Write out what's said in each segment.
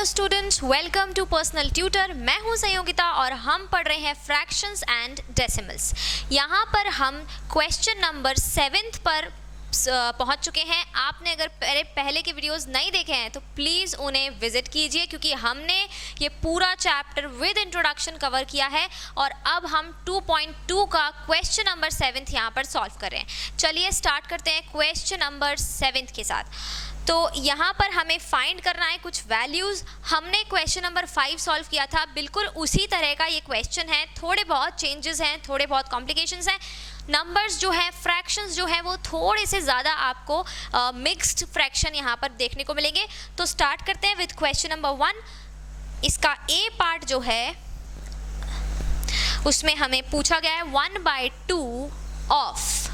Hello students, welcome to personal tutor. मैं हूं संयोगिता और हम पढ़ रहे हैं फ्रैक्शंस एंड डेसिमल्स। यहाँ पर हम क्वेश्चन नंबर 7 पर पहुंच चुके हैं। आपने अगर पहले के वीडियोस नहीं देखे हैं तो प्लीज़ उन्हें विजिट कीजिए, क्योंकि हमने ये पूरा चैप्टर विद इंट्रोडक्शन कवर किया है और अब हम 2.2 का क्वेश्चन नंबर 7 यहाँ पर सॉल्व कर रहे हैं। चलिए स्टार्ट करते हैं क्वेश्चन नंबर 7 के साथ। तो यहाँ पर हमें फाइंड करना है कुछ वैल्यूज़। हमने क्वेश्चन नंबर 5 सॉल्व किया था, बिल्कुल उसी तरह का ये क्वेश्चन है। थोड़े बहुत चेंजेस हैं, थोड़े बहुत कॉम्प्लिकेशंस हैं। नंबर्स जो है, फ्रैक्शंस जो है वो थोड़े से ज़्यादा आपको मिक्स्ड फ्रैक्शन यहाँ पर देखने को मिलेंगे। तो स्टार्ट करते हैं विद क्वेश्चन नंबर 1। इसका ए पार्ट जो है उसमें हमें पूछा गया है 1/2 ऑफ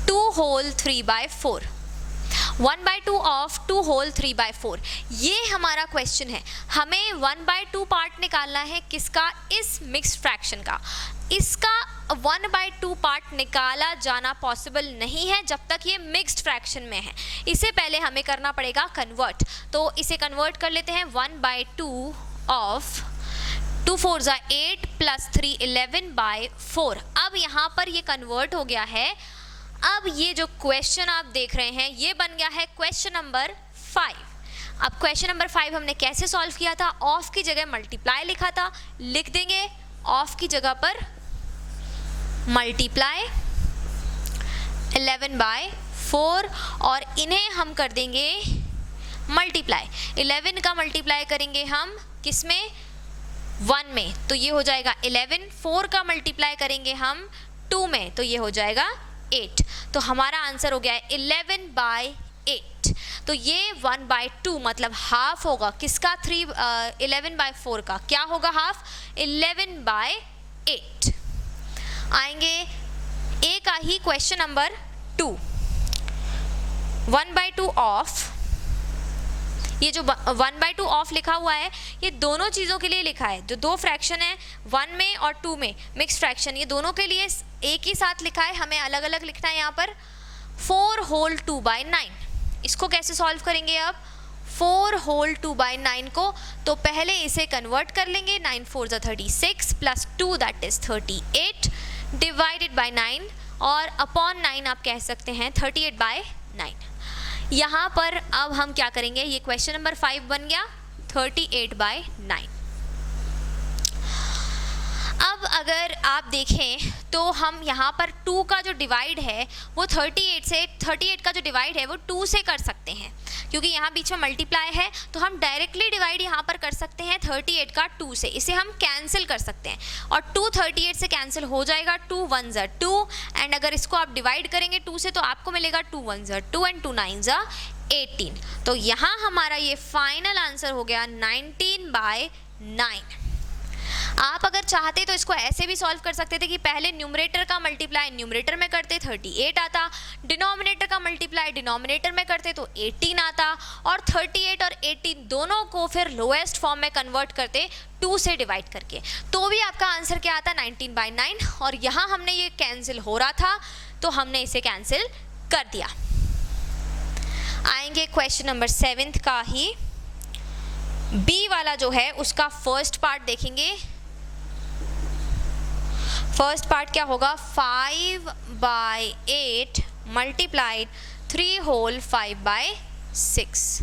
2 होल 3/4। 1/2 ऑफ 2 होल 3/4, ये हमारा क्वेश्चन है। हमें 1/2 पार्ट निकालना है किसका? इस मिक्स्ड फ्रैक्शन का। इसका 1/2 पार्ट निकाला जाना पॉसिबल नहीं है जब तक ये मिक्स्ड फ्रैक्शन में है। इससे पहले हमें करना पड़ेगा कन्वर्ट। तो इसे कन्वर्ट कर लेते हैं। 1/2 ऑफ 2 4 8 प्लस 3 11/4। अब यहाँ पर ये कन्वर्ट हो गया है। अब ये जो क्वेश्चन आप देख रहे हैं ये बन गया है क्वेश्चन नंबर 5। अब क्वेश्चन नंबर 5 हमने कैसे सॉल्व किया था? ऑफ की जगह मल्टीप्लाई लिखा था, लिख देंगे ऑफ की जगह पर मल्टीप्लाई 11/4 और इन्हें हम कर देंगे मल्टीप्लाई। 11 का मल्टीप्लाई करेंगे हम किस में? 1 में, तो ये हो जाएगा 11। 4 का मल्टीप्लाई करेंगे हम 2 में, तो ये हो जाएगा 8। तो हमारा आंसर हो गया है 11/8। तो ये 1/2 मतलब हाफ होगा किसका? 11/4 का। क्या होगा हाफ? 11/8। आएंगे ए का ही क्वेश्चन नंबर 2। 1/2 ऑफ, ये जो 1/2 ऑफ लिखा हुआ है ये दोनों चीज़ों के लिए लिखा है। जो दो फ्रैक्शन है 1 में और 2 में मिक्स फ्रैक्शन, ये दोनों के लिए एक ही साथ लिखा है, हमें अलग अलग लिखना है। यहाँ पर 4 होल 2/9, इसको कैसे सॉल्व करेंगे? अब 4 होल 2/9 को तो पहले इसे कन्वर्ट कर लेंगे। 9 4 36 plus 2 that is 38 divided by 9 और अपॉन 9 आप कह सकते हैं 38/9। यहाँ पर अब हम क्या करेंगे? ये क्वेश्चन नंबर 5 बन गया 38/9। अब अगर आप देखें तो हम यहाँ पर 2 का जो डिवाइड है वो 38 का जो डिवाइड है वो 2 से कर सकते हैं, क्योंकि यहाँ बीच में मल्टीप्लाई है। तो हम डायरेक्टली डिवाइड यहाँ पर कर सकते हैं 38 का 2 से। इसे हम कैंसिल कर सकते हैं और 2 38 से कैंसिल हो जाएगा। 2 1 2 एंड अगर इसको आप डिवाइड करेंगे 2 से तो आपको मिलेगा 2 1 2 एंड 2 9 18। तो यहाँ हमारा ये फाइनल आंसर हो गया 19/9। आप अगर चाहते तो इसको ऐसे भी सॉल्व कर सकते थे कि पहले न्यूमरेटर का मल्टीप्लाई न्यूमरेटर में करते 38 आता, डिनोमिनेटर का मल्टीप्लाई डिनोमिनेटर में करते तो 18 आता, और 38 और 18 दोनों को फिर लोएस्ट फॉर्म में कन्वर्ट करते 2 से डिवाइड करके, तो भी आपका आंसर क्या आता? 19/9। और यहाँ हमने ये कैंसिल हो रहा था तो हमने इसे कैंसिल कर दिया। आएंगे क्वेश्चन नंबर 7 का ही बी वाला जो है उसका फर्स्ट पार्ट देखेंगे। फर्स्ट पार्ट क्या होगा? 5/8 मल्टीप्लाइड 3 होल 5/6।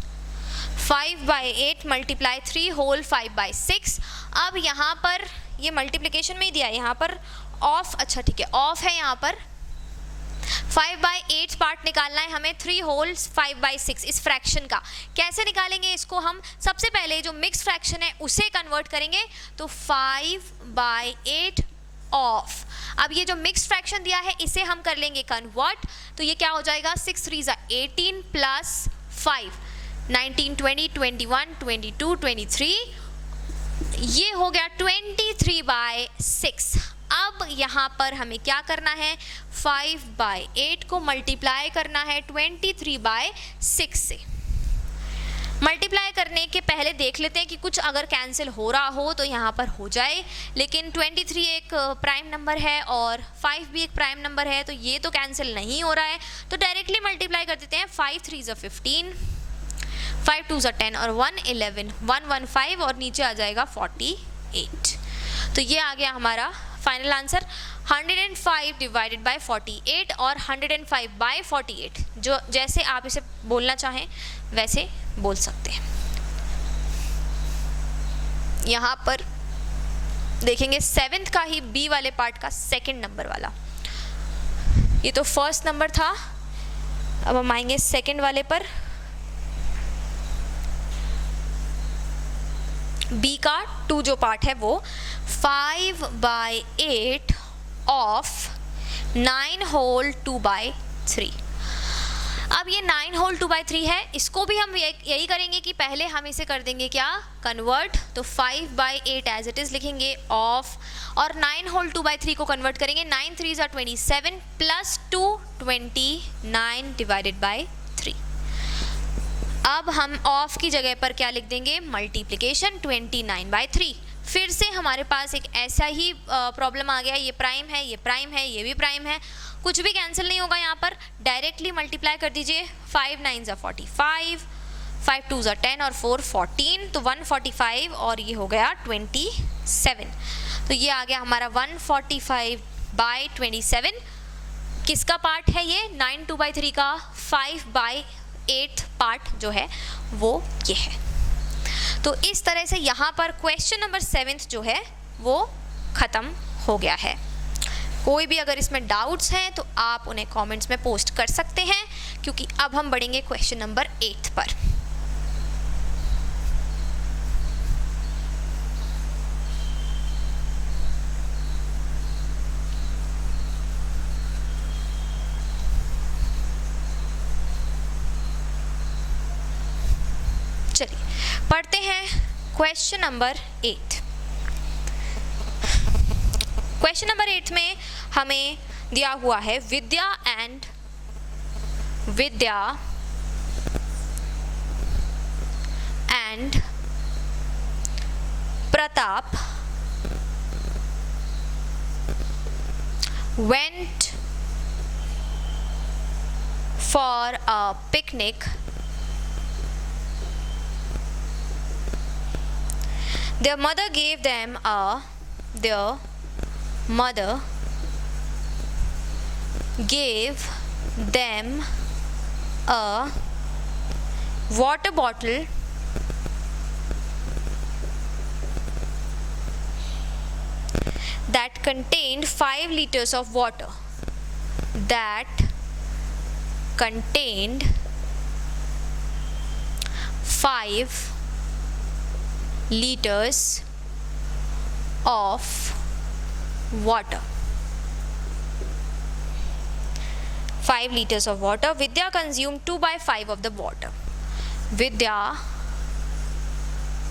5/8 multiply 3 whole 5/6। अब यहाँ पर ये मल्टीप्लिकेशन में ही दिया है, यहाँ पर ऑफ, अच्छा ठीक है ऑफ है। यहाँ पर 5/8 पार्ट निकालना है हमें 3 होल 5/6 इस फ्रैक्शन का। कैसे निकालेंगे इसको? हम सबसे पहले जो मिक्स फ्रैक्शन है उसे कन्वर्ट करेंगे। तो 5/8 ऑफ, अब ये जो मिक्स फ्रैक्शन दिया है इसे हम कर लेंगे कन्वर्ट। तो ये क्या हो जाएगा? 6 3 18 प्लस 5 19 20 21 22 23, ये हो गया 23/6। अब यहाँ पर हमें क्या करना है? 5/8 को मल्टीप्लाई करना है 23/6 से। मल्टीप्लाई करने के पहले देख लेते हैं कि कुछ अगर कैंसिल हो रहा हो तो यहाँ पर हो जाए, लेकिन 23 एक प्राइम नंबर है और 5 भी एक प्राइम नंबर है, तो ये तो कैंसिल नहीं हो रहा है। तो डायरेक्टली मल्टीप्लाई कर देते हैं। 5 3 15, 5 2 10 और 1 11, 115 और नीचे आ जाएगा 48। तो ये आ गया हमारा फाइनल आंसर 105 डिवाइडेड बाय 48 और 105 बाय 48, जो जैसे आप इसे बोलना चाहें वैसे बोल सकते हैं। यहाँ पर देखेंगे 7th का ही बी वाले पार्ट का सेकंड नंबर वाला, ये तो फर्स्ट नंबर था, अब हम आएंगे सेकंड वाले पर। बी का 2 जो पार्ट है वो 5 बाय 8 ऑफ 9 होल 2 बाय 3। अब ये 9 होल 2 बाय 3 है, इसको भी हम यही करेंगे कि पहले हम इसे कर देंगे क्या, कन्वर्ट। तो 5 बाय 8 एज इट इज लिखेंगे ऑफ, और 9 होल 2 बाय 3 को कन्वर्ट करेंगे, 9 3s are 27 plus 2 29 divided by 3। अब हम ऑफ की जगह पर क्या लिख देंगे, मल्टीप्लिकेशन 29 बाय 3। फिर से हमारे पास एक ऐसा ही प्रॉब्लम आ गया, ये प्राइम है, ये प्राइम है, ये भी प्राइम है, कुछ भी कैंसिल नहीं होगा यहाँ पर, डायरेक्टली मल्टीप्लाई कर दीजिए। 5 9s are 45, 5 2s are 10 और 4 14, तो 145 और ये हो गया 27। तो ये आ गया हमारा 145 बाय 27। किसका पार्ट है ये, 9 2 बाय 3 का 5 बाय 8 पार्ट जो है वो ये है। तो इस तरह से यहाँ पर क्वेश्चन नंबर 7 जो है वो ख़त्म हो गया है। कोई भी अगर इसमें डाउट्स हैं तो आप उन्हें कमेंट्स में पोस्ट कर सकते हैं, क्योंकि अब हम बढ़ेंगे क्वेश्चन नंबर 8 पर। चलिए पढ़ते हैं क्वेश्चन नंबर 8। क्वेश्चन नंबर 8 में हमें दिया हुआ है Vidya and Pratap went for a picnic. Their mother gave them a water bottle that contained 5 liters of water. Liters of water. 5 liters of water. Vidya consumed 2 by 5 of the water. Vidya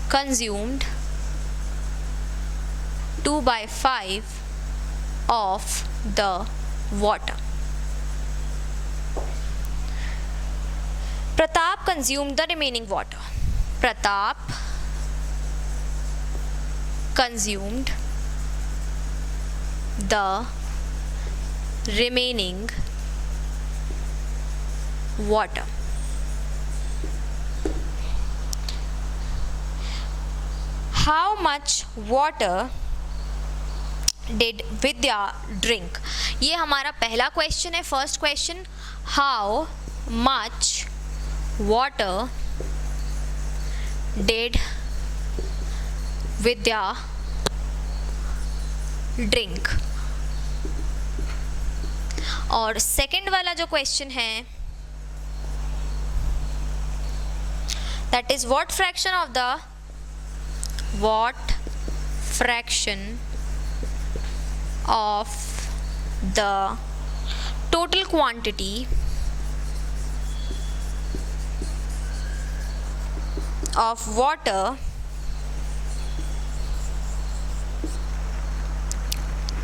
consumed 2 by 5 of the water. Pratap consumed the remaining water. Pratap consumed the remaining water. How much water did Vidya drink? ये हमारा पहला question है, first question. How much water did Vidya drink? और second वाला जो question है, that is what fraction of the total quantity of water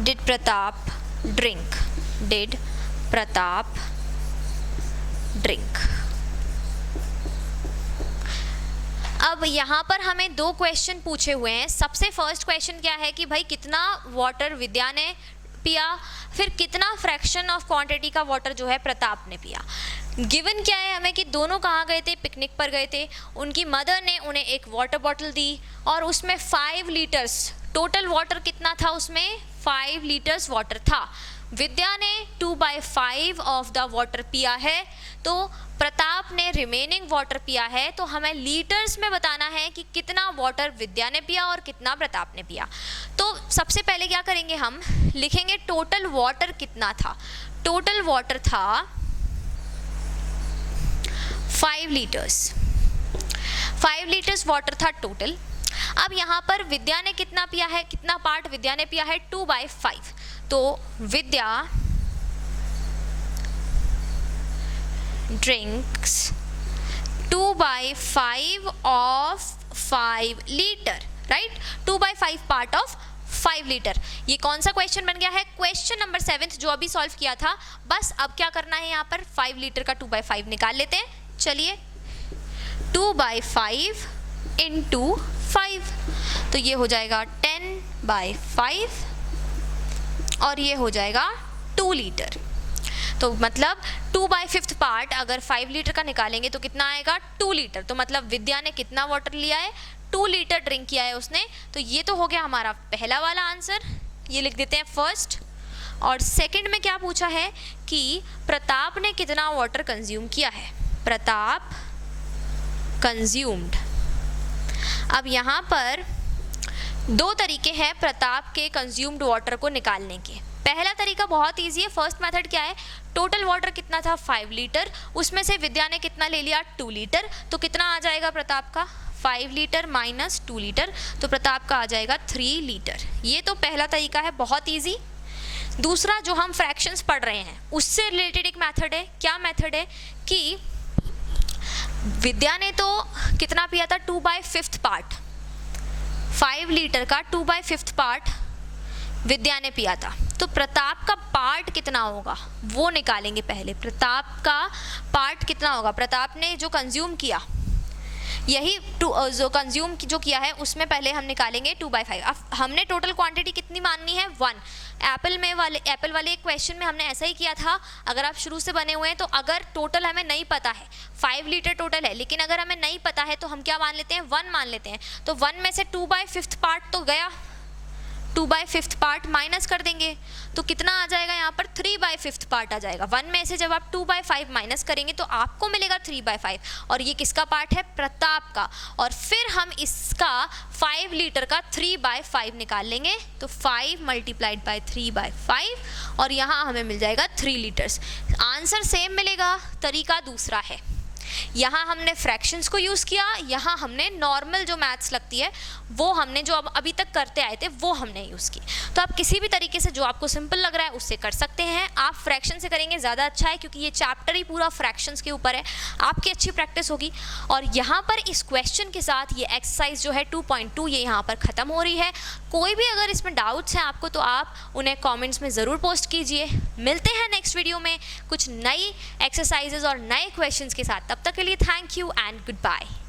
did Pratap drink? अब यहाँ पर हमें दो क्वेश्चन पूछे हुए हैं। सबसे फर्स्ट क्वेश्चन क्या है कि भाई कितना वाटर विद्या ने पिया, फिर कितना फ्रैक्शन ऑफ क्वांटिटी का वाटर जो है प्रताप ने पिया। गिवन क्या है हमें कि दोनों कहाँ गए थे, पिकनिक पर गए थे, उनकी मदर ने उन्हें एक वाटर बॉटल दी और उसमें 5 लीटर्स, टोटल वाटर कितना था उसमें, 5 लीटर्स वाटर था। विद्या ने 2/5 ऑफ द वाटर पिया है, तो प्रताप ने रिमेनिंग वाटर पिया है। तो हमें लीटर्स में बताना है कि कितना वाटर विद्या ने पिया और कितना प्रताप ने पिया। तो सबसे पहले क्या करेंगे, हम लिखेंगे टोटल वाटर कितना था। टोटल वाटर था 5 लीटर्स, 5 लीटर्स वाटर था टोटल। अब यहाँ पर विद्या ने कितना पिया है, कितना पार्ट विद्या ने पिया है, 2/5। तो Vidya drinks 2/5 of 5 litre, right, 2/5 part of 5 litre. ये कौन सा क्वेश्चन बन गया है, क्वेश्चन नंबर 7 जो अभी सॉल्व किया था। बस अब क्या करना है, यहाँ पर 5 लीटर का 2/5 निकाल लेते हैं। चलिए 2/5 इंटू 5, तो ये हो जाएगा 10/5 और ये हो जाएगा 2 लीटर। तो मतलब 2/5 पार्ट अगर 5 लीटर का निकालेंगे तो कितना आएगा, 2 लीटर। तो मतलब विद्या ने कितना वाटर लिया है, 2 लीटर ड्रिंक किया है उसने। तो ये तो हो गया हमारा पहला वाला आंसर, ये लिख देते हैं फर्स्ट। और सेकंड में क्या पूछा है कि प्रताप ने कितना वाटर कंज्यूम किया है, प्रताप कंज्यूम्ड। अब यहाँ पर 2 तरीके हैं प्रताप के कंज्यूम्ड वाटर को निकालने के। पहला तरीका बहुत ईजी है, फर्स्ट मेथड क्या है, टोटल वाटर कितना था 5 लीटर, उसमें से विद्या ने कितना ले लिया 2 लीटर, तो कितना आ जाएगा प्रताप का, 5 लीटर माइनस 2 लीटर, तो प्रताप का आ जाएगा 3 लीटर। ये तो पहला तरीका है, बहुत ईजी। दूसरा जो हम फ्रैक्शंस पढ़ रहे हैं उससे रिलेटेड एक मेथड है। क्या मेथड है कि विद्या ने तो कितना पिया था, 2/5 पार्ट, 5 लीटर का 2/5 पार्ट विद्या ने पिया था। तो प्रताप का पार्ट कितना होगा वो निकालेंगे पहले। प्रताप का पार्ट कितना होगा, प्रताप ने जो कंज्यूम किया, यही जो कंज्यूम जो किया है उसमें पहले हम निकालेंगे 2/5। अब हमने टोटल क्वांटिटी कितनी माननी है, 1। एप्पल वाले क्वेश्चन में हमने ऐसा ही किया था। अगर आप शुरू से बने हुए हैं तो अगर टोटल हमें नहीं पता है, 5 लीटर टोटल है, लेकिन अगर हमें नहीं पता है तो हम क्या मान लेते हैं, 1 मान लेते हैं। तो 1 में से 2/5 पार्ट तो गया, 2/5 पार्ट माइनस कर देंगे तो कितना आ जाएगा, यहाँ पर 3/5 पार्ट आ जाएगा। 1 में से जब आप 2/5 माइनस करेंगे तो आपको मिलेगा 3/5, और ये किसका पार्ट है, प्रताप का। और फिर हम इसका 5 लीटर का 3/5 निकाल लेंगे, तो 5 मल्टीप्लाइड बाय 3/5 और यहाँ हमें मिल जाएगा 3 लीटर्स। आंसर सेम मिलेगा, तरीका दूसरा है। यहाँ हमने फ्रैक्शंस को यूज़ किया, यहाँ हमने नॉर्मल जो मैथ्स लगती है वो हमने जो अभी तक करते आए थे वो हमने यूज़ की। तो आप किसी भी तरीके से जो आपको सिंपल लग रहा है उससे कर सकते हैं। आप फ्रैक्शन से करेंगे ज़्यादा अच्छा है, क्योंकि ये चैप्टर ही पूरा फ्रैक्शंस के ऊपर है, आपकी अच्छी प्रैक्टिस होगी। और यहाँ पर इस क्वेश्चन के साथ ये एक्सरसाइज जो है 2.2 ये यहाँ पर ख़त्म हो रही है। कोई भी अगर इसमें डाउट्स हैं आपको तो आप उन्हें कॉमेंट्स में ज़रूर पोस्ट कीजिए। मिलते हैं नेक्स्ट वीडियो में कुछ नई एक्सरसाइजेज और नए क्वेश्चंस के साथ। तब तक के लिए thank you and good bye.